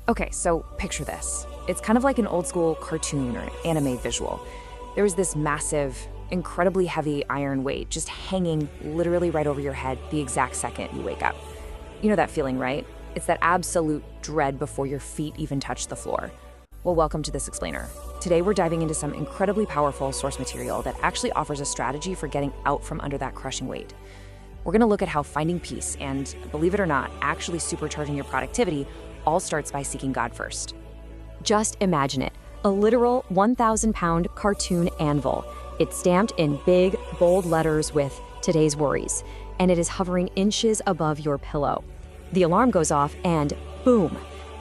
Okay, so picture this. It's kind of like an old school cartoon or anime visual. There is this massive, incredibly heavy iron weight just hanging literally right over your head the exact second you wake up. You know that feeling, right? It's that absolute dread before your feet even touch the floor. Well, welcome to this explainer. Today we're diving into some incredibly powerful source material that actually offers a strategy for getting out from under that crushing weight. We're going to look at how finding peace and, believe it or not, actually supercharging your productivity all starts by seeking God first. Just imagine it, a literal 1,000-pound cartoon anvil. It's stamped in big, bold letters with "Today's Worries," and it is hovering inches above your pillow. The alarm goes off and boom!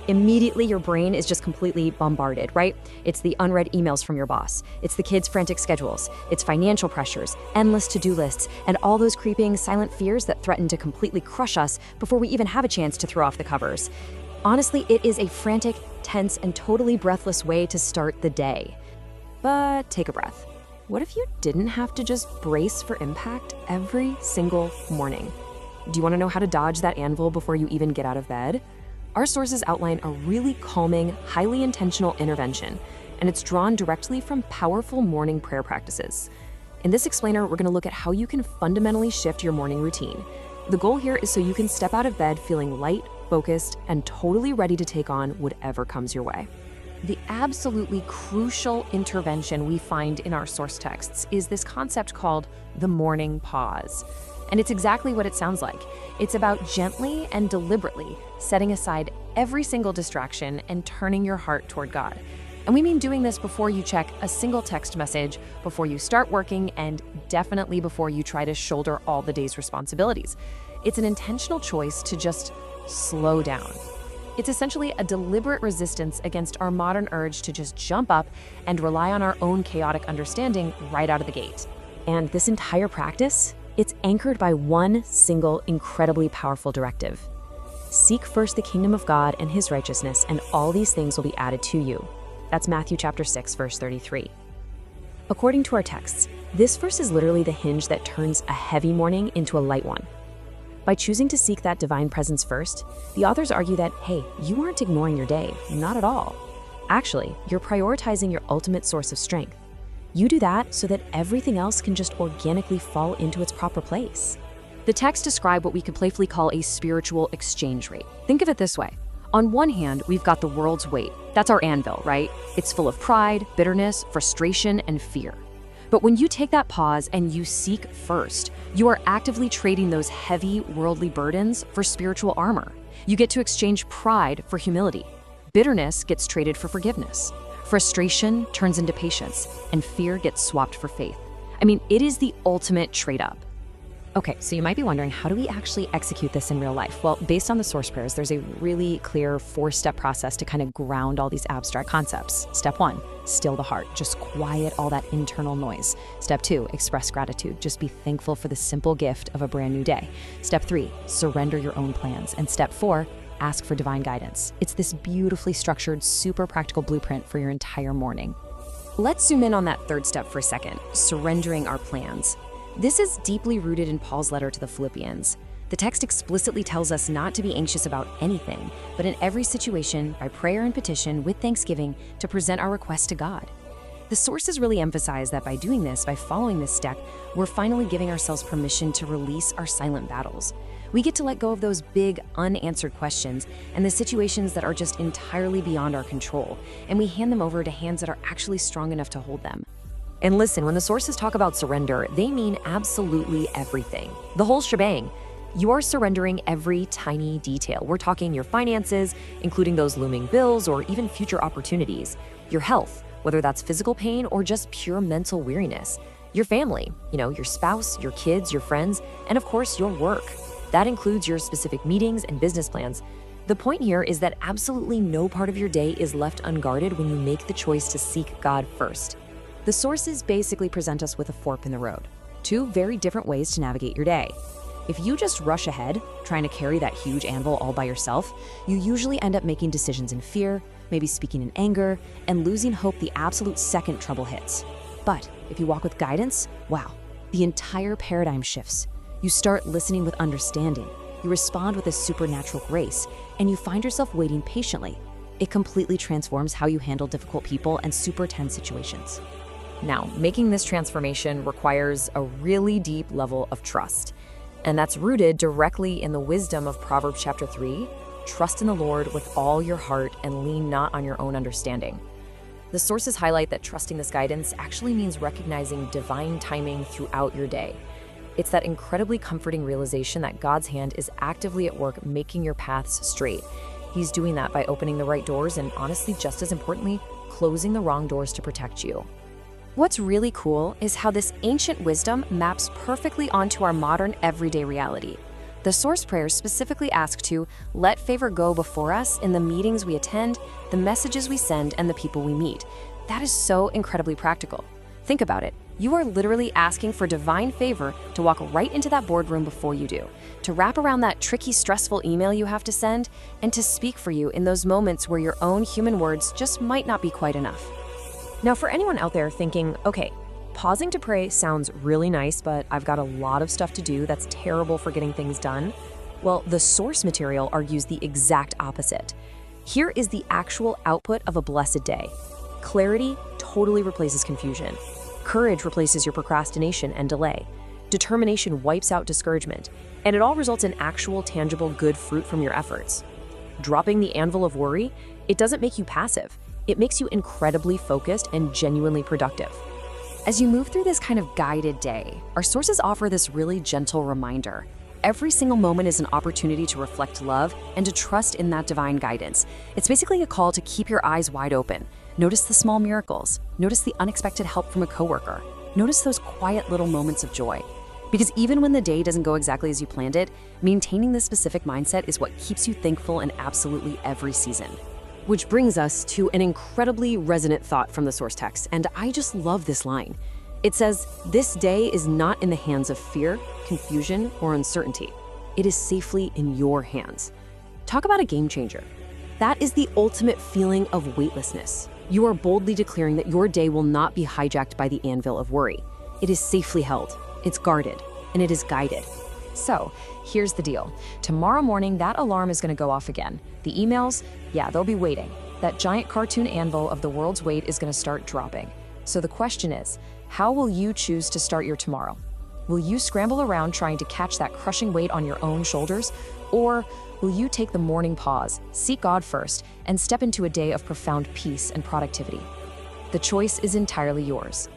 Immediately your brain is just completely bombarded, right? It's the unread emails from your boss. It's the kids' frantic schedules. It's financial pressures, endless to-do lists, and all those creeping silent fears that threaten to completely crush us before we even have a chance to throw off the covers. Honestly, it is a frantic, tense, and totally breathless way to start the day. But take a breath. What if you didn't have to just brace for impact every single morning? Do you want to know how to dodge that anvil before you even get out of bed? Our sources outline a really calming, highly intentional intervention, and it's drawn directly from powerful morning prayer practices. In this explainer, we're going to look at how you can fundamentally shift your morning routine. The goal here is so you can step out of bed feeling light, focused, and totally ready to take on whatever comes your way. The absolutely crucial intervention we find in our source texts is this concept called the morning pause. And it's exactly what it sounds like. It's about gently and deliberately setting aside every single distraction and turning your heart toward God. And we mean doing this before you check a single text message, before you start working, and definitely before you try to shoulder all the day's responsibilities. It's an intentional choice to just slow down. It's essentially a deliberate resistance against our modern urge to just jump up and rely on our own chaotic understanding right out of the gate. And this entire practice, it's anchored by one single incredibly powerful directive. Seek first the kingdom of God and his righteousness, and all these things will be added to you. That's Matthew chapter 6, verse 33. According to our texts, this verse is literally the hinge that turns a heavy morning into a light one. By choosing to seek that divine presence first, the authors argue that, hey, you aren't ignoring your day, not at all. Actually, you're prioritizing your ultimate source of strength. You do that so that everything else can just organically fall into its proper place. The texts describe what we could playfully call a spiritual exchange rate. Think of it this way. On one hand, we've got the world's weight. That's our anvil, right? It's full of pride, bitterness, frustration, and fear. But when you take that pause and you seek first, you are actively trading those heavy worldly burdens for spiritual armor. You get to exchange pride for humility. Bitterness gets traded for forgiveness. Frustration turns into patience, and fear gets swapped for faith. I mean, it is the ultimate trade-up. Okay, so you might be wondering, how do we actually execute this in real life? Well, based on the source prayers, there's a really clear 4-step process to kind of ground all these abstract concepts. Step 1, still the heart. Just quiet all that internal noise. Step 2, express gratitude. Just be thankful for the simple gift of a brand new day. Step 3, surrender your own plans. And step 4, ask for divine guidance. It's this beautifully structured, super practical blueprint for your entire morning. Let's zoom in on that third step for a second, surrendering our plans. This is deeply rooted in Paul's letter to the Philippians. The text explicitly tells us not to be anxious about anything, but in every situation, by prayer and petition, with thanksgiving, to present our requests to God. The sources really emphasize that by doing this, by following this step, we're finally giving ourselves permission to release our silent battles. We get to let go of those big, unanswered questions and the situations that are just entirely beyond our control, and we hand them over to hands that are actually strong enough to hold them. And listen, when the sources talk about surrender, they mean absolutely everything. The whole shebang. You are surrendering every tiny detail. We're talking your finances, including those looming bills or even future opportunities. Your health, whether that's physical pain or just pure mental weariness. Your family, your spouse, your kids, your friends, and of course, your work. That includes your specific meetings and business plans. The point here is that absolutely no part of your day is left unguarded when you make the choice to seek God first. The sources basically present us with a fork in the road, 2 very different ways to navigate your day. If you just rush ahead, trying to carry that huge anvil all by yourself, you usually end up making decisions in fear, maybe speaking in anger, and losing hope the absolute second trouble hits. But if you walk with guidance, wow, the entire paradigm shifts. You start listening with understanding, you respond with a supernatural grace, and you find yourself waiting patiently. It completely transforms how you handle difficult people and super tense situations. Now, making this transformation requires a really deep level of trust. And that's rooted directly in the wisdom of Proverbs chapter 3, trust in the Lord with all your heart and lean not on your own understanding. The sources highlight that trusting this guidance actually means recognizing divine timing throughout your day. It's that incredibly comforting realization that God's hand is actively at work making your paths straight. He's doing that by opening the right doors and, honestly, just as importantly, closing the wrong doors to protect you. What's really cool is how this ancient wisdom maps perfectly onto our modern everyday reality. The source prayers specifically ask to let favor go before us in the meetings we attend, the messages we send, and the people we meet. That is so incredibly practical. Think about it. You are literally asking for divine favor to walk right into that boardroom before you do, to wrap around that tricky, stressful email you have to send, and to speak for you in those moments where your own human words just might not be quite enough. Now, for anyone out there thinking, okay, pausing to pray sounds really nice, but I've got a lot of stuff to do that's terrible for getting things done. Well, the source material argues the exact opposite. Here is the actual output of a blessed day. Clarity totally replaces confusion. Courage replaces your procrastination and delay. Determination wipes out discouragement. And it all results in actual, tangible, good fruit from your efforts. Dropping the anvil of worry, it doesn't make you passive. It makes you incredibly focused and genuinely productive. As you move through this kind of guided day, our sources offer this really gentle reminder. Every single moment is an opportunity to reflect love and to trust in that divine guidance. It's basically a call to keep your eyes wide open. Notice the small miracles. Notice the unexpected help from a coworker. Notice those quiet little moments of joy. Because even when the day doesn't go exactly as you planned it, maintaining this specific mindset is what keeps you thankful in absolutely every season. Which brings us to an incredibly resonant thought from the source text, and I just love this line. It says, "This day is not in the hands of fear, confusion, or uncertainty. It is safely in your hands." Talk about a game changer. That is the ultimate feeling of weightlessness. You are boldly declaring that your day will not be hijacked by the anvil of worry. It is safely held, it's guarded, and it is guided. So, here's the deal. Tomorrow morning, that alarm is going to go off again. The emails, yeah, they'll be waiting. That giant cartoon anvil of the world's weight is going to start dropping. So the question is, how will you choose to start your tomorrow? Will you scramble around trying to catch that crushing weight on your own shoulders? Or will you take the morning pause, seek God first, and step into a day of profound peace and productivity? The choice is entirely yours.